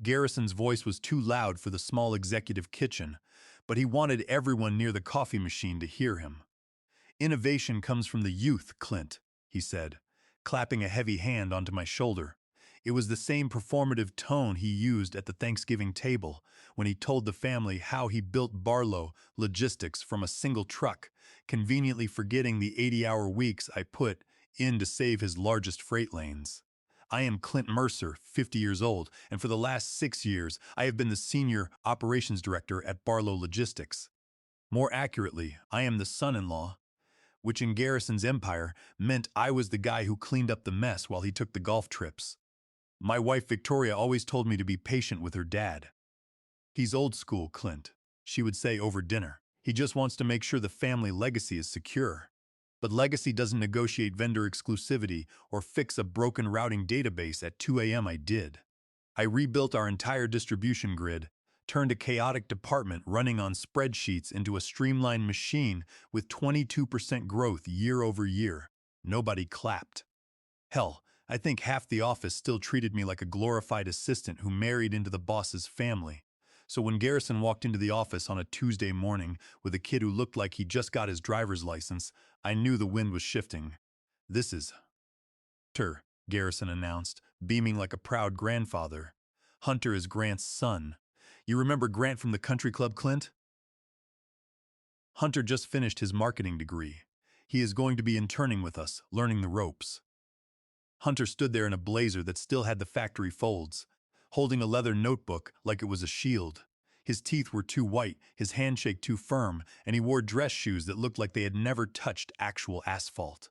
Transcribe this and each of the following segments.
Garrison's voice was too loud for the small executive kitchen, but he wanted everyone near the coffee machine to hear him. "Innovation comes from the youth, Clint," he said, clapping a heavy hand onto my shoulder. It was the same performative tone he used at the Thanksgiving table when he told the family how he built Barlow Logistics from a single truck, conveniently forgetting the 80-hour weeks I put in to save his largest freight lanes. I am Clint Mercer, 50 years old, and for the last 6 years I have been the senior operations director at Barlow Logistics. More accurately, I am the son-in-law, which in Garrison's empire meant I was the guy who cleaned up the mess while he took the golf trips. My wife Victoria always told me to be patient with her dad. "He's old school, Clint," she would say over dinner. "He just wants to make sure the family legacy is secure." But legacy doesn't negotiate vendor exclusivity or fix a broken routing database at 2 a.m. I did. I rebuilt our entire distribution grid, turned a chaotic department running on spreadsheets into a streamlined machine with 22% growth year over year. Nobody clapped. Hell, I think half the office still treated me like a glorified assistant who married into the boss's family. So when Garrison walked into the office on a Tuesday morning with a kid who looked like he just got his driver's license, I knew the wind was shifting. "This is Hunter," Garrison announced, beaming like a proud grandfather. "Hunter is Grant's son. You remember Grant from the country club, Clint? Hunter just finished his marketing degree. He is going to be interning with us, learning the ropes." Hunter stood there in a blazer that still had the factory folds, holding a leather notebook like it was a shield. His teeth were too white, his handshake too firm, and he wore dress shoes that looked like they had never touched actual asphalt.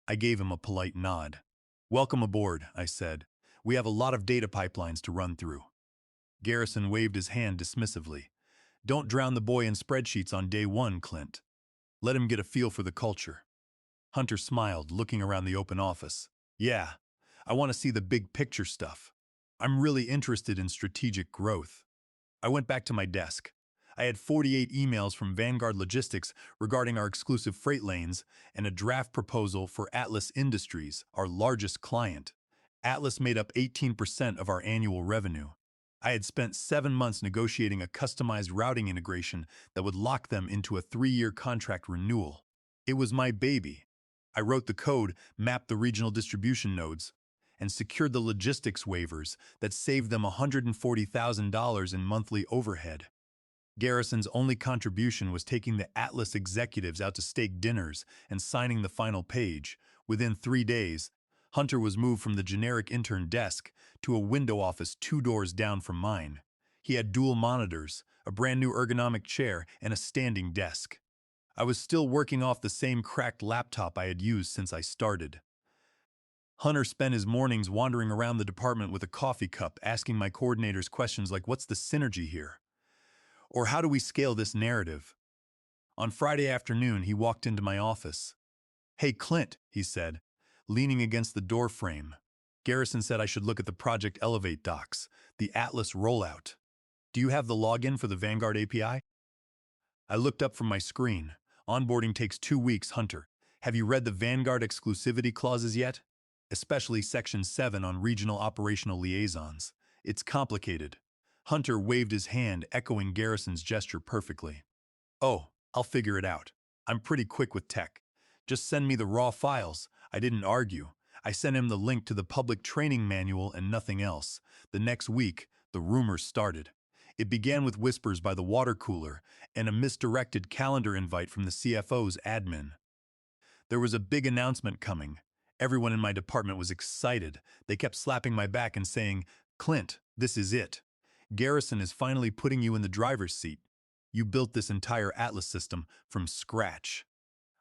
I gave him a polite nod. "Welcome aboard," I said. "We have a lot of data pipelines to run through." Garrison waved his hand dismissively. "Don't drown the boy in spreadsheets on day one, Clint. Let him get a feel for the culture." Hunter smiled, looking around the open office. "Yeah, I want to see the big picture stuff. I'm really interested in strategic growth." I went back to my desk. I had 48 emails from Vanguard Logistics regarding our exclusive freight lanes and a draft proposal for Atlas Industries, our largest client. Atlas made up 18% of our annual revenue. I had spent 7 months negotiating a customized routing integration that would lock them into a 3-year contract renewal. It was my baby. I wrote the code, mapped the regional distribution nodes, and secured the logistics waivers that saved them $140,000 in monthly overhead. Garrison's only contribution was taking the Atlas executives out to steak dinners and signing the final page. Within 3 days, Hunter was moved from the generic intern desk to a window office 2 doors down from mine. He had dual monitors, a brand new ergonomic chair, and a standing desk. I was still working off the same cracked laptop I had used since I started. Hunter spent his mornings wandering around the department with a coffee cup, asking my coordinators questions like, "What's the synergy here?" Or "How do we scale this narrative?" On Friday afternoon, he walked into my office. "Hey, Clint," he said, leaning against the door frame. "Garrison said I should look at the Project Elevate docs, the Atlas rollout. Do you have the login for the Vanguard API?" I looked up from my screen. "Onboarding takes 2 weeks, Hunter. Have you read the Vanguard exclusivity clauses yet? Especially Section 7 on regional operational liaisons. It's complicated." Hunter waved his hand, echoing Garrison's gesture perfectly. "Oh, I'll figure it out. I'm pretty quick with tech. Just send me the raw files." I didn't argue. I sent him the link to the public training manual and nothing else. The next week, the rumors started. It began with whispers by the water cooler and a misdirected calendar invite from the CFO's admin. There was a big announcement coming. Everyone in my department was excited. They kept slapping my back and saying, "Clint, this is it. Garrison is finally putting you in the driver's seat. You built this entire Atlas system from scratch."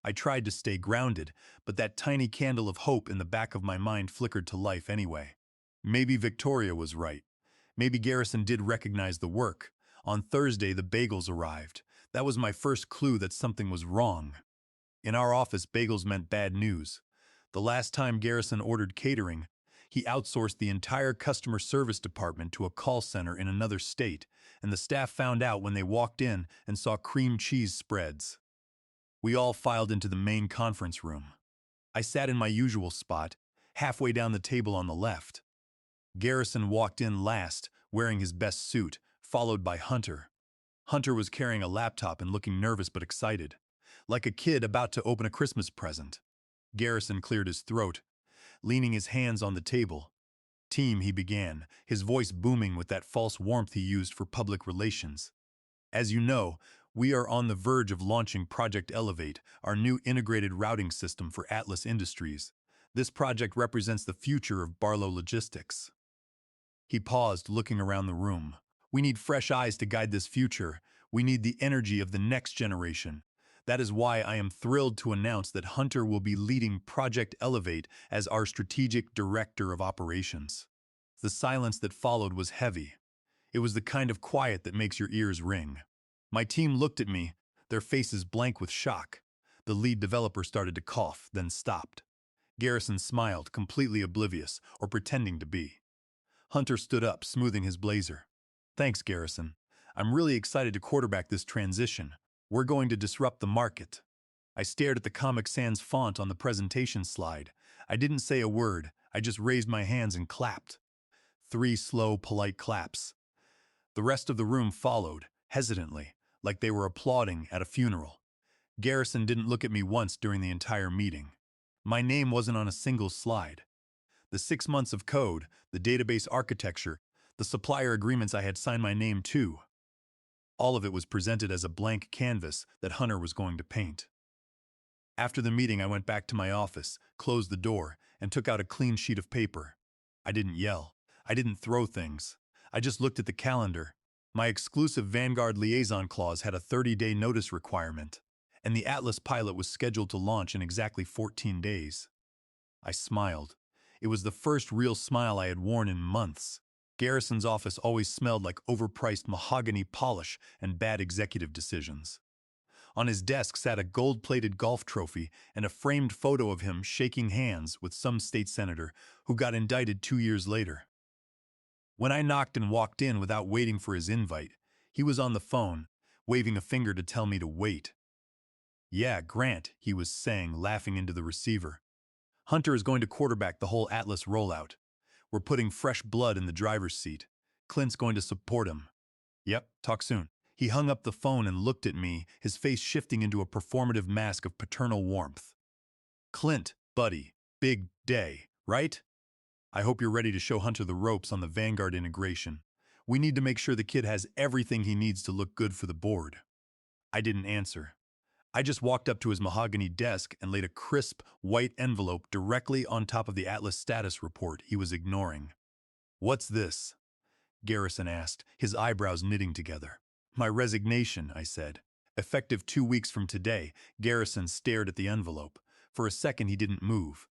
I tried to stay grounded, but that tiny candle of hope in the back of my mind flickered to life anyway. Maybe Victoria was right. Maybe Garrison did recognize the work. On Thursday, the bagels arrived. That was my first clue that something was wrong. In our office, bagels meant bad news. The last time Garrison ordered catering, he outsourced the entire customer service department to a call center in another state, and the staff found out when they walked in and saw cream cheese spreads. We all filed into the main conference room. I sat in my usual spot, halfway down the table on the left. Garrison walked in last, wearing his best suit, followed by Hunter. Hunter was carrying a laptop and looking nervous but excited, like a kid about to open a Christmas present. Garrison cleared his throat, leaning his hands on the table. "Team," he began, his voice booming with that false warmth he used for public relations. "As you know, we are on the verge of launching Project Elevate, our new integrated routing system for Atlas Industries. This project represents the future of Barlow Logistics." He paused, looking around the room. "We need fresh eyes to guide this future. We need the energy of the next generation. That is why I am thrilled to announce that Hunter will be leading Project Elevate as our strategic director of operations." The silence that followed was heavy. It was the kind of quiet that makes your ears ring. My team looked at me, their faces blank with shock. The lead developer started to cough, then stopped. Garrison smiled, completely oblivious, or pretending to be. Hunter stood up, smoothing his blazer. "Thanks, Garrison. I'm really excited to quarterback this transition. We're going to disrupt the market." I stared at the Comic Sans font on the presentation slide. I didn't say a word. I just raised my hands and clapped. 3 slow, polite claps. The rest of the room followed, hesitantly, like they were applauding at a funeral. Garrison didn't look at me once during the entire meeting. My name wasn't on a single slide. The 6 months of code, the database architecture, the supplier agreements I had signed my name to. All of it was presented as a blank canvas that Hunter was going to paint. After the meeting, I went back to my office, closed the door, and took out a clean sheet of paper. I didn't yell. I didn't throw things. I just looked at the calendar. My exclusive Vanguard liaison clause had a 30-day notice requirement, and the Atlas pilot was scheduled to launch in exactly 14 days. I smiled. It was the first real smile I had worn in months. Garrison's office always smelled like overpriced mahogany polish and bad executive decisions. On his desk sat a gold-plated golf trophy and a framed photo of him shaking hands with some state senator who got indicted 2 years later. When I knocked and walked in without waiting for his invite, he was on the phone, waving a finger to tell me to wait. "Yeah, Grant," he was saying, laughing into the receiver. "Hunter is going to quarterback the whole Atlas rollout. We're putting fresh blood in the driver's seat. Clint's going to support him." "Yep, talk soon." He hung up the phone and looked at me, his face shifting into a performative mask of paternal warmth. "Clint, buddy, big day, right? I hope you're ready to show Hunter the ropes on the Vanguard integration. We need to make sure the kid has everything he needs to look good for the board." I didn't answer. I just walked up to his mahogany desk and laid a crisp, white envelope directly on top of the Atlas status report he was ignoring. "What's this?" Garrison asked, his eyebrows knitting together. "My resignation," I said. "Effective 2 weeks from today." Garrison stared at the envelope. For a second he didn't move.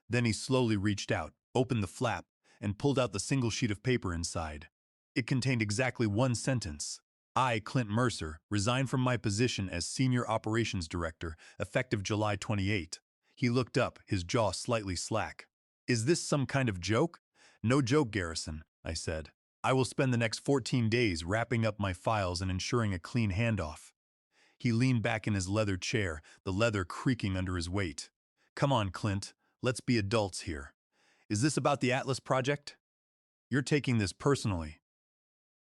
Then he slowly reached out, opened the flap, and pulled out the single sheet of paper inside. It contained exactly 1 sentence. "I, Clint Mercer, resign from my position as Senior Operations Director, effective July 28. He looked up, his jaw slightly slack. "Is this some kind of joke?" "No joke, Garrison," I said. "I will spend the next 14 days wrapping up my files and ensuring a clean handoff." He leaned back in his leather chair, the leather creaking under his weight. "Come on, Clint. Let's be adults here. Is this about the Atlas project? You're taking this personally."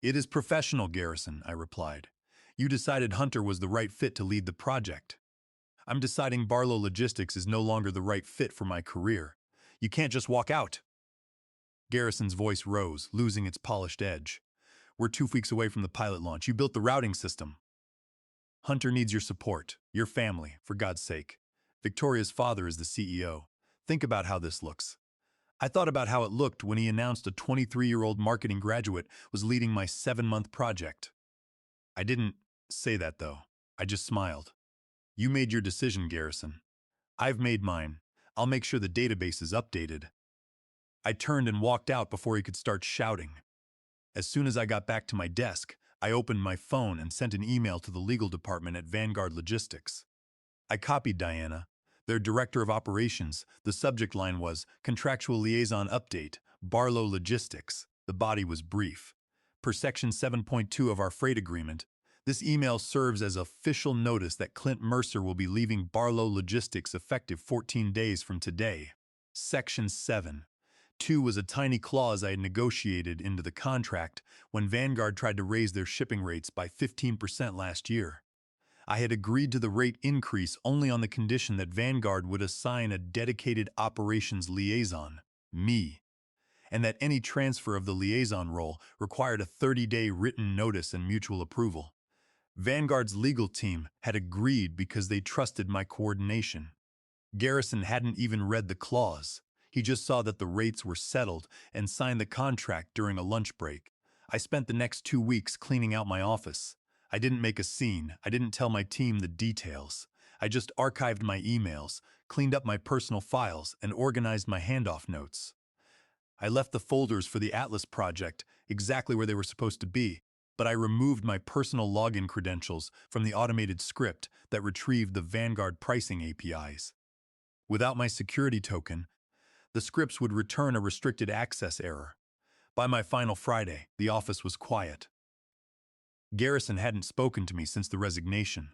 "It is professional, Garrison," I replied. "You decided Hunter was the right fit to lead the project. I'm deciding Barlow Logistics is no longer the right fit for my career. You can't just walk out." Garrison's voice rose, losing its polished edge. "We're 2 weeks away from the pilot launch. You built the routing system. Hunter needs your support, your family, for God's sake. Victoria's father is the CEO. Think about how this looks." I thought about how it looked when he announced a 23-year-old marketing graduate was leading my 7-month project. I didn't say that, though. I just smiled. "You made your decision, Garrison. I've made mine. I'll make sure the database is updated." I turned and walked out before he could start shouting. As soon as I got back to my desk, I opened my phone and sent an email to the legal department at Vanguard Logistics. I copied Diana, their director of operations. The subject line was Contractual Liaison Update, Barlow Logistics. The body was brief. Per Section 7.2 of our freight agreement, this email serves as official notice that Clint Mercer will be leaving Barlow Logistics effective 14 days from today. Section 7. 2 was a tiny clause I had negotiated into the contract when Vanguard tried to raise their shipping rates by 15% last year. I had agreed to the rate increase only on the condition that Vanguard would assign a dedicated operations liaison, me, and that any transfer of the liaison role required a 30-day written notice and mutual approval. Vanguard's legal team had agreed because they trusted my coordination. Garrison hadn't even read the clause. He just saw that the rates were settled and signed the contract during a lunch break. I spent the next 2 weeks cleaning out my office. I didn't make a scene. I didn't tell my team the details. I just archived my emails, cleaned up my personal files, and organized my handoff notes. I left the folders for the Atlas project exactly where they were supposed to be, but I removed my personal login credentials from the automated script that retrieved the Vanguard pricing APIs. Without my security token, the scripts would return a restricted access error. By my final Friday, the office was quiet. Garrison hadn't spoken to me since the resignation.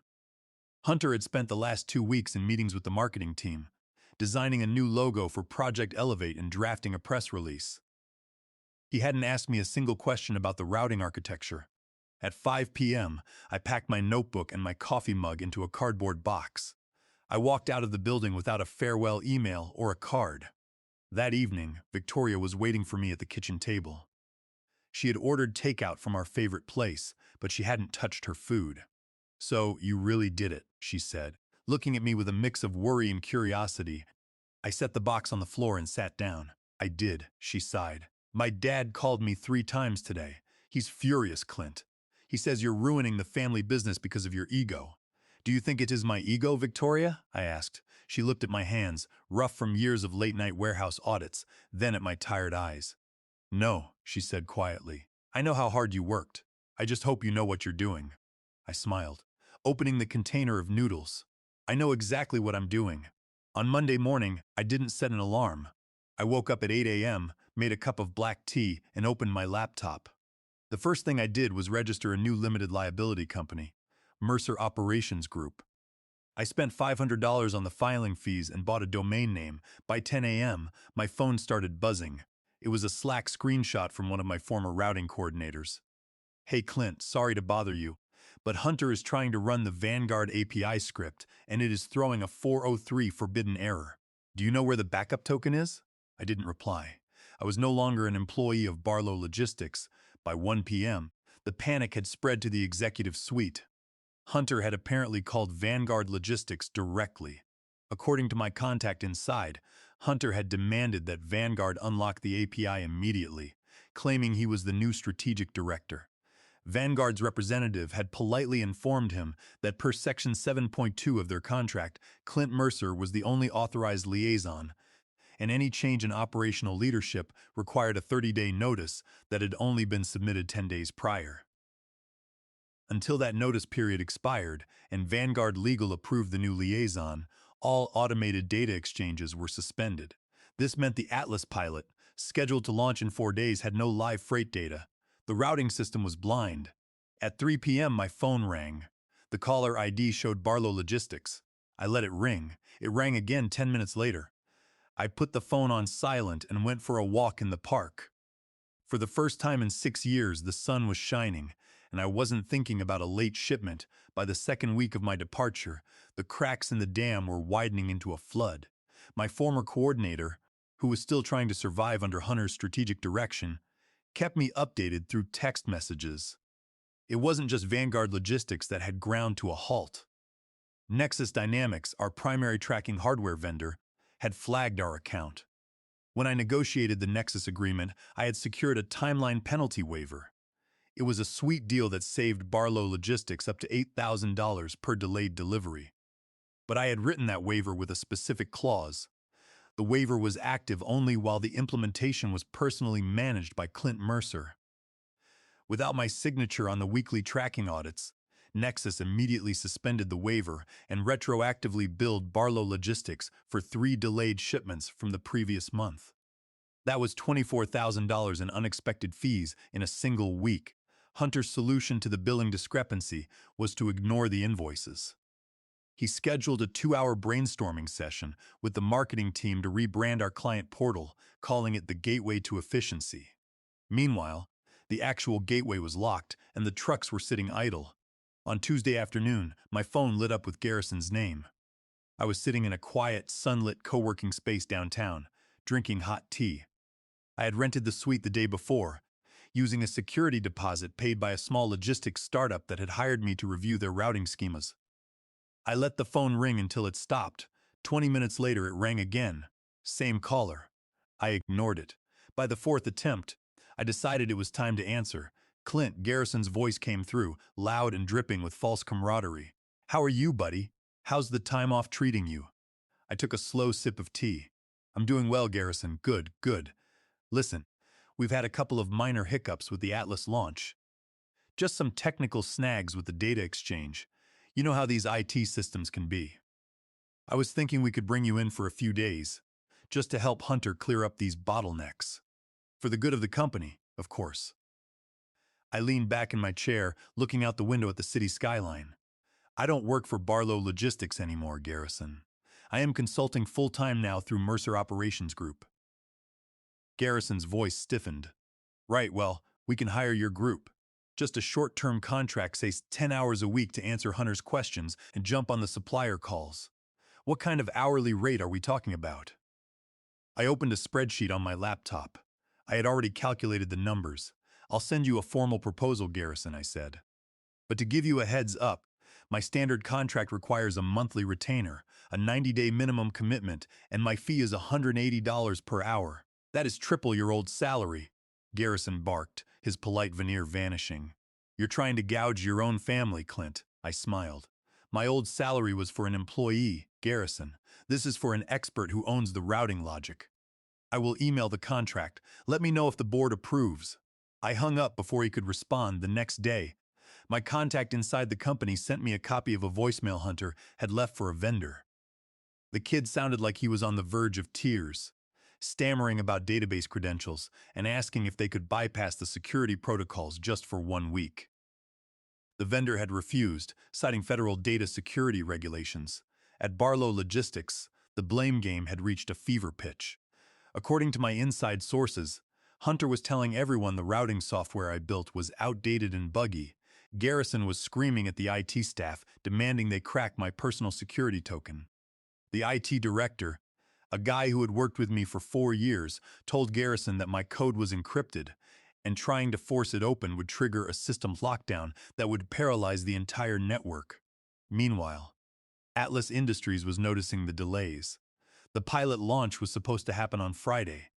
Hunter had spent the last 2 weeks in meetings with the marketing team, designing a new logo for Project Elevate and drafting a press release. He hadn't asked me a single question about the routing architecture. At 5 p.m., I packed my notebook and my coffee mug into a cardboard box. I walked out of the building without a farewell email or a card. That evening, Victoria was waiting for me at the kitchen table. She had ordered takeout from our favorite place, but she hadn't touched her food. "So, you really did it," she said, looking at me with a mix of worry and curiosity. I set the box on the floor and sat down. "I did," she sighed. "My dad called me 3 times today. He's furious, Clint. He says you're ruining the family business because of your ego." "Do you think it is my ego, Victoria?" I asked. She looked at my hands, rough from years of late-night warehouse audits, then at my tired eyes. "No," she said quietly. "I know how hard you worked. I just hope you know what you're doing." I smiled, opening the container of noodles. "I know exactly what I'm doing." On Monday morning, I didn't set an alarm. I woke up at 8 a.m., made a cup of black tea, and opened my laptop. The first thing I did was register a new limited liability company, Mercer Operations Group. I spent $500 on the filing fees and bought a domain name. By 10 a.m., my phone started buzzing. It was a Slack screenshot from one of my former routing coordinators. "Hey Clint, sorry to bother you, but Hunter is trying to run the Vanguard API script, and it is throwing a 403 forbidden error. Do you know where the backup token is?" I didn't reply. I was no longer an employee of Barlow Logistics. By 1 p.m., the panic had spread to the executive suite. Hunter had apparently called Vanguard Logistics directly. According to my contact inside, Hunter had demanded that Vanguard unlock the API immediately, claiming he was the new strategic director. Vanguard's representative had politely informed him that per Section 7.2 of their contract, Clint Mercer was the only authorized liaison, and any change in operational leadership required a 30-day notice that had only been submitted 10 days prior. Until that notice period expired and Vanguard Legal approved the new liaison, all automated data exchanges were suspended. This meant the Atlas pilot, scheduled to launch in 4 days, had no live freight data. The routing system was blind. At 3 p.m., my phone rang. The caller ID showed Barlow Logistics. I let it ring. It rang again 10 minutes later. I put the phone on silent and went for a walk in the park. For the first time in 6 years, the sun was shining, and I wasn't thinking about a late shipment. By the second week of my departure, the cracks in the dam were widening into a flood. My former coordinator, who was still trying to survive under Hunter's strategic direction, kept me updated through text messages. It wasn't just Vanguard Logistics that had ground to a halt. Nexus Dynamics, our primary tracking hardware vendor, had flagged our account. When I negotiated the Nexus agreement, I had secured a timeline penalty waiver. It was a sweet deal that saved Barlow Logistics up to $8,000 per delayed delivery. But I had written that waiver with a specific clause. The waiver was active only while the implementation was personally managed by Clint Mercer. Without my signature on the weekly tracking audits, Nexus immediately suspended the waiver and retroactively billed Barlow Logistics for 3 delayed shipments from the previous month. That was $24,000 in unexpected fees in a single week. Hunter's solution to the billing discrepancy was to ignore the invoices. He scheduled a 2-hour brainstorming session with the marketing team to rebrand our client portal, calling it the Gateway to Efficiency. Meanwhile, the actual gateway was locked and the trucks were sitting idle. On Tuesday afternoon, my phone lit up with Garrison's name. I was sitting in a quiet, sunlit co-working space downtown, drinking hot tea. I had rented the suite the day before, using a security deposit paid by a small logistics startup that had hired me to review their routing schemas. I let the phone ring until it stopped. 20 minutes later, it rang again. Same caller. I ignored it. By the fourth attempt, I decided it was time to answer. Clint, Garrison's voice came through, loud and dripping with false camaraderie. "How are you, buddy? How's the time off treating you?" I took a slow sip of tea. "I'm doing well, Garrison. Good, good. Listen, we've had a couple of minor hiccups with the Atlas launch. Just some technical snags with the data exchange. You know how these IT systems can be. I was thinking we could bring you in for a few days, just to help Hunter clear up these bottlenecks. For the good of the company, of course." I leaned back in my chair, looking out the window at the city skyline. "I don't work for Barlow Logistics anymore, Garrison. I am consulting full-time now through Mercer Operations Group." Garrison's voice stiffened. "Right, well, we can hire your group. Just a short-term contract, say 10 hours a week to answer Hunter's questions and jump on the supplier calls. What kind of hourly rate are we talking about?" I opened a spreadsheet on my laptop. I had already calculated the numbers. "I'll send you a formal proposal, Garrison," I said. "But to give you a heads up, my standard contract requires a monthly retainer, a 90-day minimum commitment, and my fee is $180 per hour. That is triple your old salary," Garrison barked, his polite veneer vanishing. "You're trying to gouge your own family, Clint," I smiled. "My old salary was for an employee, Garrison. This is for an expert who owns the routing logic. I will email the contract. Let me know if the board approves." I hung up before he could respond. The next day, my contact inside the company sent me a copy of a voicemail Hunter had left for a vendor. The kid sounded like he was on the verge of tears, stammering about database credentials and asking if they could bypass the security protocols just for 1 week. The vendor had refused, citing federal data security regulations. At Barlow Logistics, the blame game had reached a fever pitch. According to my inside sources, Hunter was telling everyone the routing software I built was outdated and buggy. Garrison was screaming at the IT staff, demanding they crack my personal security token. The IT director, a guy who had worked with me for 4 years, told Garrison that my code was encrypted, and trying to force it open would trigger a system lockdown that would paralyze the entire network. Meanwhile, Atlas Industries was noticing the delays. The pilot launch was supposed to happen on Friday,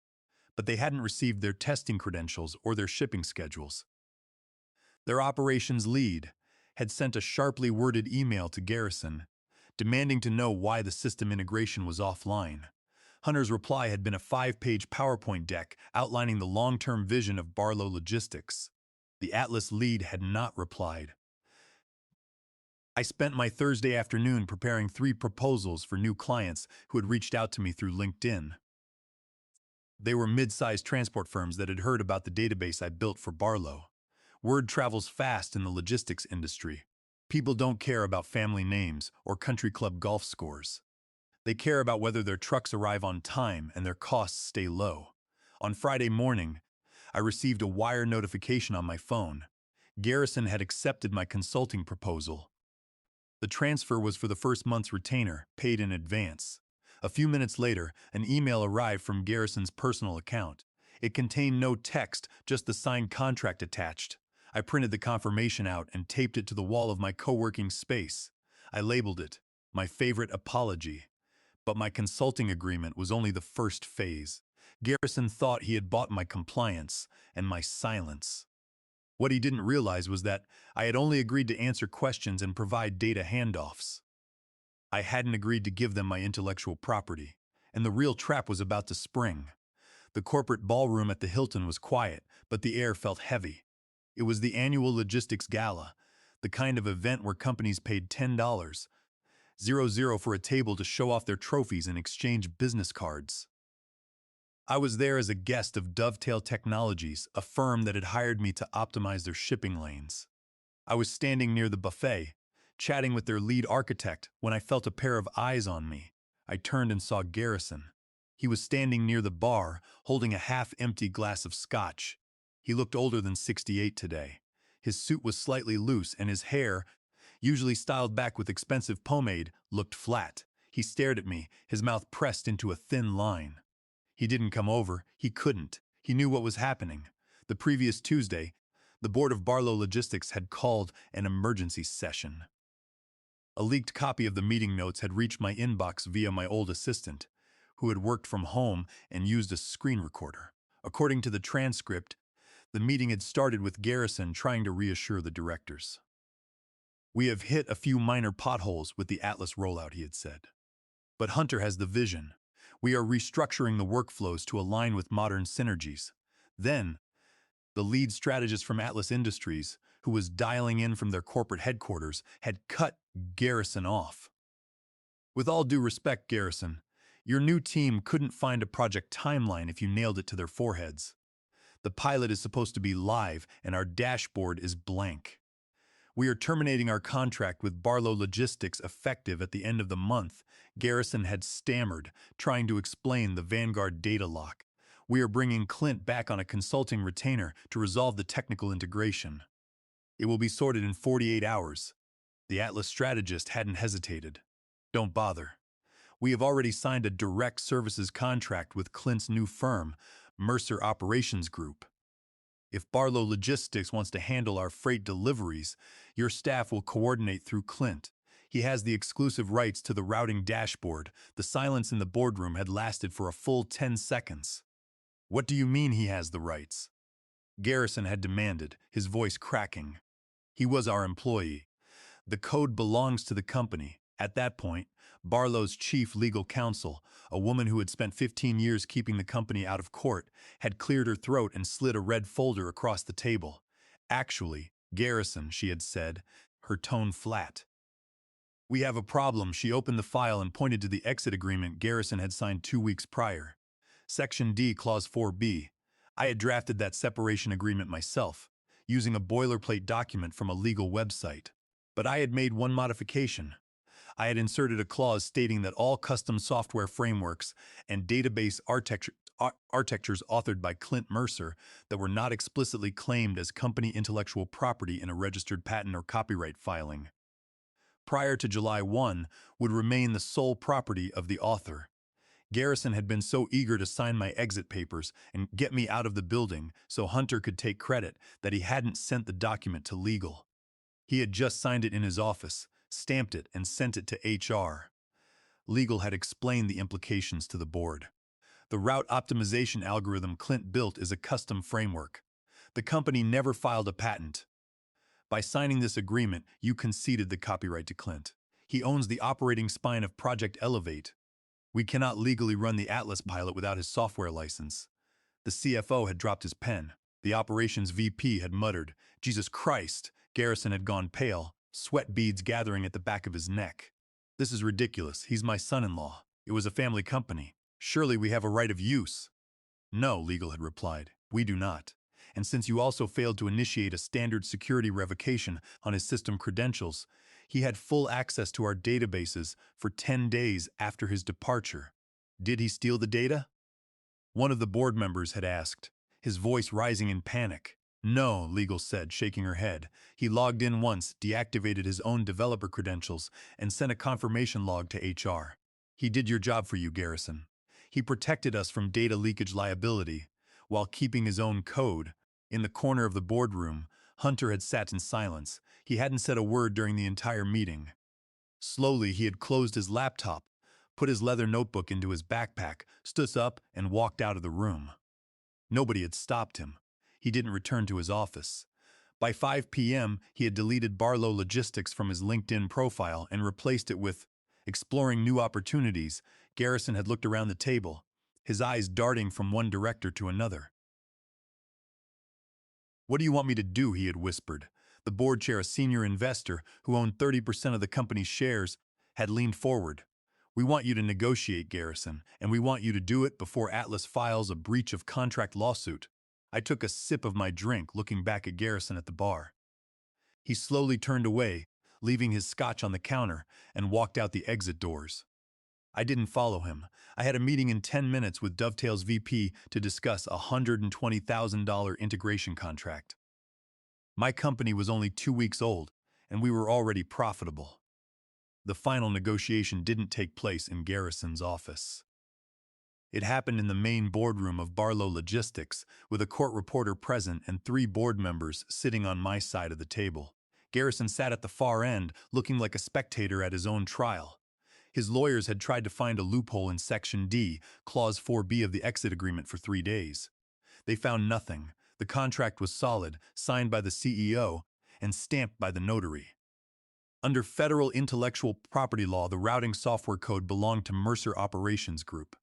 but they hadn't received their testing credentials or their shipping schedules. Their operations lead had sent a sharply worded email to Garrison, demanding to know why the system integration was offline. Hunter's reply had been a 5-page PowerPoint deck outlining the long-term vision of Barlow Logistics. The Atlas lead had not replied. I spent my Thursday afternoon preparing 3 proposals for new clients who had reached out to me through LinkedIn. They were mid-sized transport firms that had heard about the database I built for Barlow. Word travels fast in the logistics industry. People don't care about family names or country club golf scores. They care about whether their trucks arrive on time and their costs stay low. On Friday morning, I received a wire notification on my phone. Garrison had accepted my consulting proposal. The transfer was for the first month's retainer, paid in advance. A few minutes later, an email arrived from Garrison's personal account. It contained no text, just the signed contract attached. I printed the confirmation out and taped it to the wall of my co-working space. I labeled it, "My Favorite Apology." But my consulting agreement was only the first phase. Garrison thought he had bought my compliance and my silence. What he didn't realize was that I had only agreed to answer questions and provide data handoffs. I hadn't agreed to give them my intellectual property, and the real trap was about to spring. The corporate ballroom at the Hilton was quiet, but the air felt heavy. It was the annual logistics gala, the kind of event where companies paid $10.00 for a table to show off their trophies and exchange business cards. I was there as a guest of Dovetail Technologies, a firm that had hired me to optimize their shipping lanes. I was standing near the buffet, chatting with their lead architect when I felt a pair of eyes on me. I turned and saw Garrison. He was standing near the bar, holding a half-empty glass of scotch. He looked older than 68 today. His suit was slightly loose, and his hair, usually styled back with expensive pomade, looked flat. He stared at me, his mouth pressed into a thin line. He didn't come over. He couldn't. He knew what was happening. The previous Tuesday, the board of Barlow Logistics had called an emergency session. A leaked copy of the meeting notes had reached my inbox via my old assistant, who had worked from home and used a screen recorder. According to the transcript, the meeting had started with Garrison trying to reassure the directors. "We have hit a few minor potholes with the Atlas rollout," he had said. "But Hunter has the vision. We are restructuring the workflows to align with modern synergies." Then, the lead strategist from Atlas Industries, who was dialing in from their corporate headquarters, had cut Garrison off. "With all due respect, Garrison, your new team couldn't find a project timeline if you nailed it to their foreheads. The pilot is supposed to be live, and our dashboard is blank. We are terminating our contract with Barlow Logistics effective at the end of the month," Garrison had stammered, trying to explain the Vanguard data lock. "We are bringing Clint back on a consulting retainer to resolve the technical integration. It will be sorted in 48 hours. The Atlas strategist hadn't hesitated. "Don't bother. We have already signed a direct services contract with Clint's new firm, Mercer Operations Group. If Barlow Logistics wants to handle our freight deliveries, your staff will coordinate through Clint. He has the exclusive rights to the routing dashboard." The silence in the boardroom had lasted for a full 10 seconds. "What do you mean he has the rights?" Garrison had demanded, his voice cracking. "He was our employee. The code belongs to the company." At that point, Barlow's chief legal counsel, a woman who had spent 15 years keeping the company out of court, had cleared her throat and slid a red folder across the table. "Actually, Garrison," she had said, her tone flat. "We have a problem." She opened the file and pointed to the exit agreement Garrison had signed 2 weeks prior. Section D, Clause 4B. I had drafted that separation agreement myself, using a boilerplate document from a legal website. But I had made one modification. I had inserted a clause stating that all custom software frameworks and database architectures authored by Clint Mercer that were not explicitly claimed as company intellectual property in a registered patent or copyright filing, prior to July 1, would remain the sole property of the author. Garrison had been so eager to sign my exit papers and get me out of the building so Hunter could take credit that he hadn't sent the document to legal. He had just signed it in his office, stamped it, and sent it to HR. Legal had explained the implications to the board. The route optimization algorithm Clint built is a custom framework. The company never filed a patent. By signing this agreement, you conceded the copyright to Clint. He owns the operating spine of Project Elevate. We cannot legally run the Atlas pilot without his software license. The CFO had dropped his pen. The operations VP had muttered, "Jesus Christ." Garrison had gone pale, sweat beads gathering at the back of his neck. "This is ridiculous. He's my son-in-law. It was a family company. Surely we have a right of use." "No," legal had replied, "we do not. And since you also failed to initiate a standard security revocation on his system credentials, he had full access to our databases for 10 days after his departure." "Did he steal the data?" one of the board members had asked, his voice rising in panic. "No," legal said, shaking her head. "He logged in once, deactivated his own developer credentials, and sent a confirmation log to HR. He did your job for you, Garrison. He protected us from data leakage liability, while keeping his own code." In the corner of the boardroom, Hunter had sat in silence. He hadn't said a word during the entire meeting. Slowly, he had closed his laptop, put his leather notebook into his backpack, stood up, and walked out of the room. Nobody had stopped him. He didn't return to his office. By 5 p.m., he had deleted Barlow Logistics from his LinkedIn profile and replaced it with "exploring new opportunities." Garrison had looked around the table, his eyes darting from one director to another. "What do you want me to do?" he had whispered. The board chair, a senior investor who owned 30% of the company's shares, had leaned forward. "We want you to negotiate, Garrison, and we want you to do it before Atlas files a breach of contract lawsuit." I took a sip of my drink, looking back at Garrison at the bar. He slowly turned away, leaving his scotch on the counter, and walked out the exit doors. I didn't follow him. I had a meeting in 10 minutes with Dovetail's VP to discuss a $120,000 integration contract. My company was only 2 weeks old, and we were already profitable. The final negotiation didn't take place in Garrison's office. It happened in the main boardroom of Barlow Logistics, with a court reporter present and 3 board members sitting on my side of the table. Garrison sat at the far end, looking like a spectator at his own trial. His lawyers had tried to find a loophole in Section D, Clause 4B of the exit agreement for 3 days. They found nothing. The contract was solid, signed by the CEO, and stamped by the notary. Under federal intellectual property law, the routing software code belonged to Mercer Operations Group.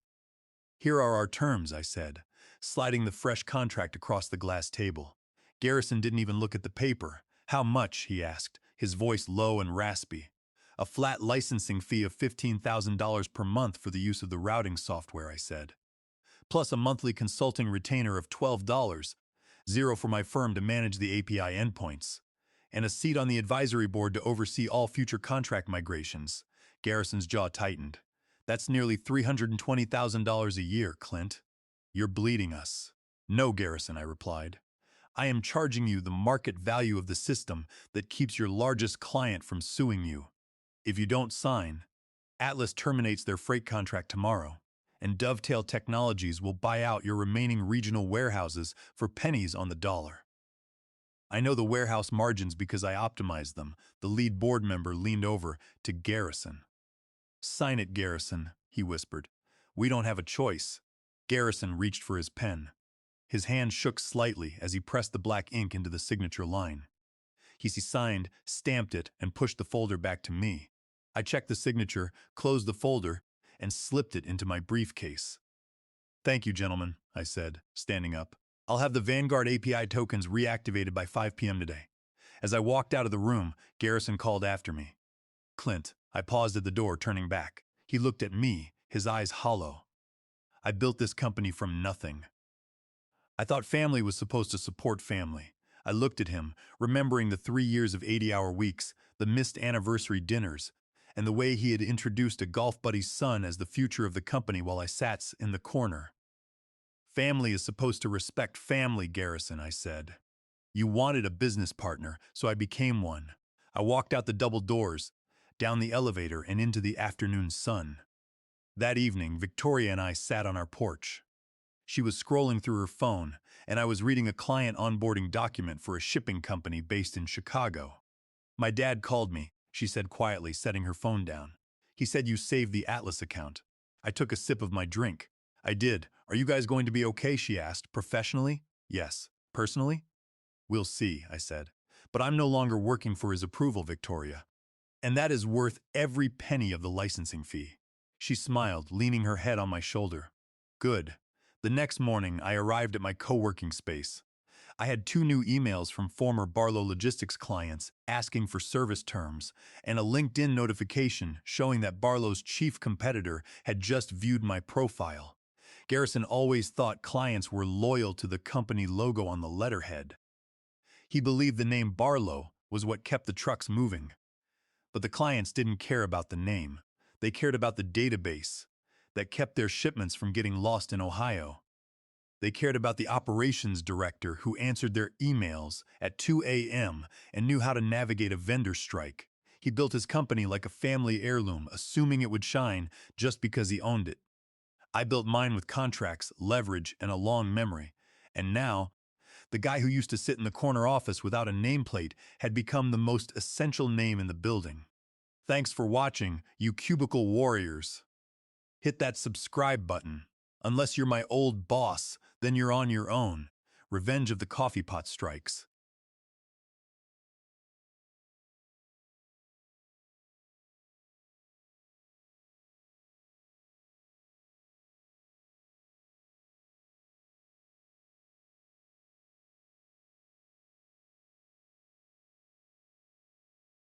"Here are our terms," I said, sliding the fresh contract across the glass table. Garrison didn't even look at the paper. "How much?" he asked, his voice low and raspy. "A flat licensing fee of $15,000 per month for the use of the routing software," I said. "Plus a monthly consulting retainer of $12, zero for my firm to manage the API endpoints, and a seat on the advisory board to oversee all future contract migrations." Garrison's jaw tightened. "That's nearly $320,000 a year, Clint. You're bleeding us." "No, Garrison," I replied. "I am charging you the market value of the system that keeps your largest client from suing you. If you don't sign, Atlas terminates their freight contract tomorrow, and Dovetail Technologies will buy out your remaining regional warehouses for pennies on the dollar." "I know the warehouse margins because I optimized them." The lead board member leaned over to Garrison. "Sign it, Garrison," he whispered. "We don't have a choice." Garrison reached for his pen. His hand shook slightly as he pressed the black ink into the signature line. He signed, stamped it, and pushed the folder back to me. I checked the signature, closed the folder, and slipped it into my briefcase. "Thank you, gentlemen," I said, standing up. "I'll have the Vanguard API tokens reactivated by 5 p.m. today." As I walked out of the room, Garrison called after me. "Clint." I paused at the door, turning back. He looked at me, his eyes hollow. "I built this company from nothing. I thought family was supposed to support family." I looked at him, remembering the 3 years of 80-hour weeks, the missed anniversary dinners, and the way he had introduced a golf buddy's son as the future of the company while I sat in the corner. "Family is supposed to respect family, Garrison," I said. "You wanted a business partner, so I became one." I walked out the double doors, down the elevator, and into the afternoon sun. That evening, Victoria and I sat on our porch. She was scrolling through her phone, and I was reading a client onboarding document for a shipping company based in Chicago. "My dad called me," she said quietly, setting her phone down. "He said you saved the Atlas account." I took a sip of my drink. "I did. Are you guys going to be okay?" she asked. "Professionally?" "Yes." "Personally?" "We'll see," I said. "But I'm no longer working for his approval, Victoria. And that is worth every penny of the licensing fee." She smiled, leaning her head on my shoulder. "Good." The next morning, I arrived at my co-working space. I had 2 new emails from former Barlow Logistics clients asking for service terms, and a LinkedIn notification showing that Barlow's chief competitor had just viewed my profile. Garrison always thought clients were loyal to the company logo on the letterhead. He believed the name Barlow was what kept the trucks moving. But the clients didn't care about the name. They cared about the database that kept their shipments from getting lost in Ohio. They cared about the operations director who answered their emails at 2 a.m. and knew how to navigate a vendor strike. He built his company like a family heirloom, assuming it would shine just because he owned it. I built mine with contracts, leverage, and a long memory. And now, the guy who used to sit in the corner office without a nameplate had become the most essential name in the building. Thanks for watching, you cubicle warriors. Hit that subscribe button. Unless you're my old boss, then you're on your own. Revenge of the Coffee Pot Strikes.